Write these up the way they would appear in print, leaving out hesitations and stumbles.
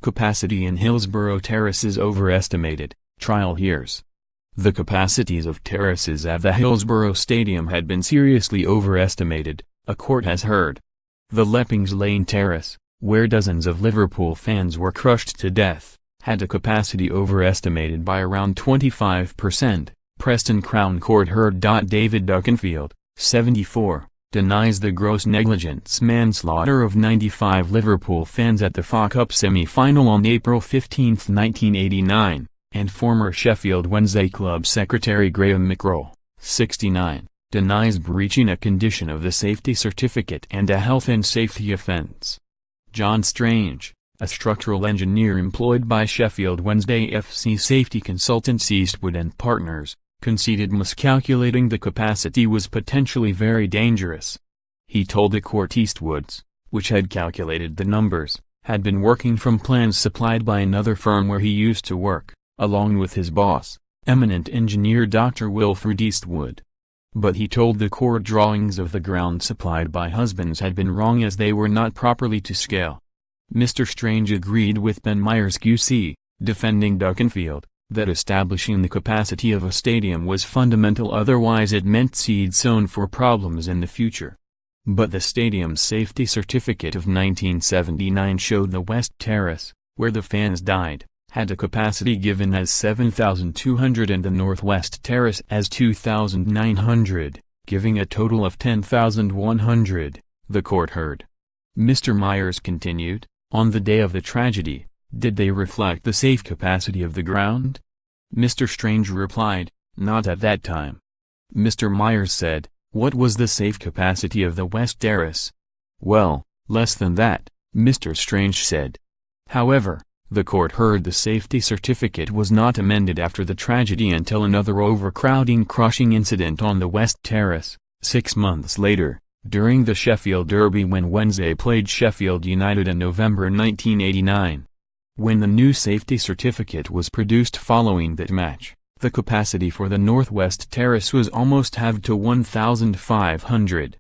Capacity in Hillsborough terraces overestimated, trial hears. The capacities of terraces at the Hillsborough Stadium had been seriously overestimated, a court has heard. The Leppings Lane terrace, where dozens of Liverpool fans were crushed to death, had a capacity overestimated by around 25%, Preston Crown Court heard.David Duckenfield, 74, denies the gross negligence manslaughter of 95 Liverpool fans at the FA Cup semi-final on April 15, 1989, and former Sheffield Wednesday club secretary Graham Mackrell, 69, denies breaching a condition of the safety certificate and a health and safety offence. John Strange, a structural engineer employed by Sheffield Wednesday FC safety consultants Eastwood and Partners, conceded miscalculating the capacity was potentially very dangerous. He told the court Eastwood's, which had calculated the numbers, had been working from plans supplied by another firm where he used to work, along with his boss, eminent engineer Dr Wilfred Eastwood. But he told the court drawings of the ground supplied by husbands had been wrong as they were not properly to scale. Mr. Strange agreed with Ben Myers QC, defending Duckenfield, that establishing the capacity of a stadium was fundamental, otherwise it meant seed sown for problems in the future. But the stadium's safety certificate of 1979 showed the West Terrace, where the fans died, had a capacity given as 7,200 and the Northwest Terrace as 2,900, giving a total of 10,100, the court heard. Mr. Myers continued, on the day of the tragedy, did they reflect the safe capacity of the ground? Mr. Strange replied, not at that time. Mr. Myers said, what was the safe capacity of the West Terrace? Well, less than that, Mr. Strange said. However, the court heard the safety certificate was not amended after the tragedy until another overcrowding crushing incident on the West Terrace, 6 months later, during the Sheffield Derby when Wednesday played Sheffield United in November 1989. When the new safety certificate was produced following that match, the capacity for the Northwest Terrace was almost halved to 1,500.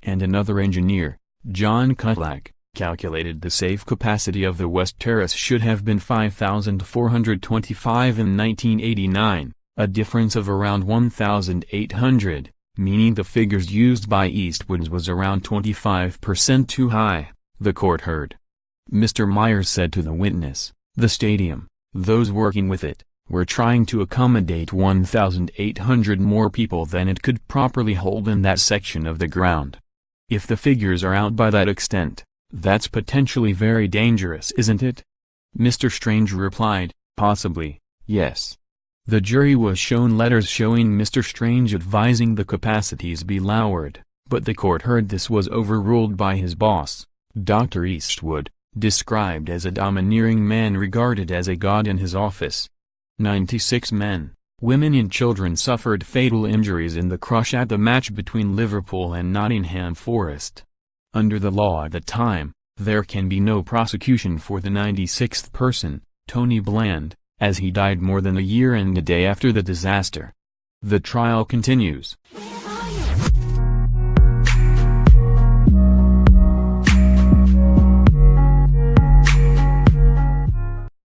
And another engineer, John Cutlack, calculated the safe capacity of the West Terrace should have been 5,425 in 1989, a difference of around 1,800, meaning the figures used by Eastwood was around 25% too high, the court heard. Mr. Myers said to the witness, the stadium, those working with it, were trying to accommodate 1,800 more people than it could properly hold in that section of the ground. If the figures are out by that extent, that's potentially very dangerous, isn't it? Mr. Strange replied, possibly, yes. The jury was shown letters showing Mr. Strange advising the capacities be lowered, but the court heard this was overruled by his boss, Dr. Eastwood, described as a domineering man regarded as a god in his office. 96 men, women and children suffered fatal injuries in the crush at the match between Liverpool and Nottingham Forest. Under the law at the time, there can be no prosecution for the 96th person, Tony Bland, as he died more than a year and a day after the disaster. The trial continues.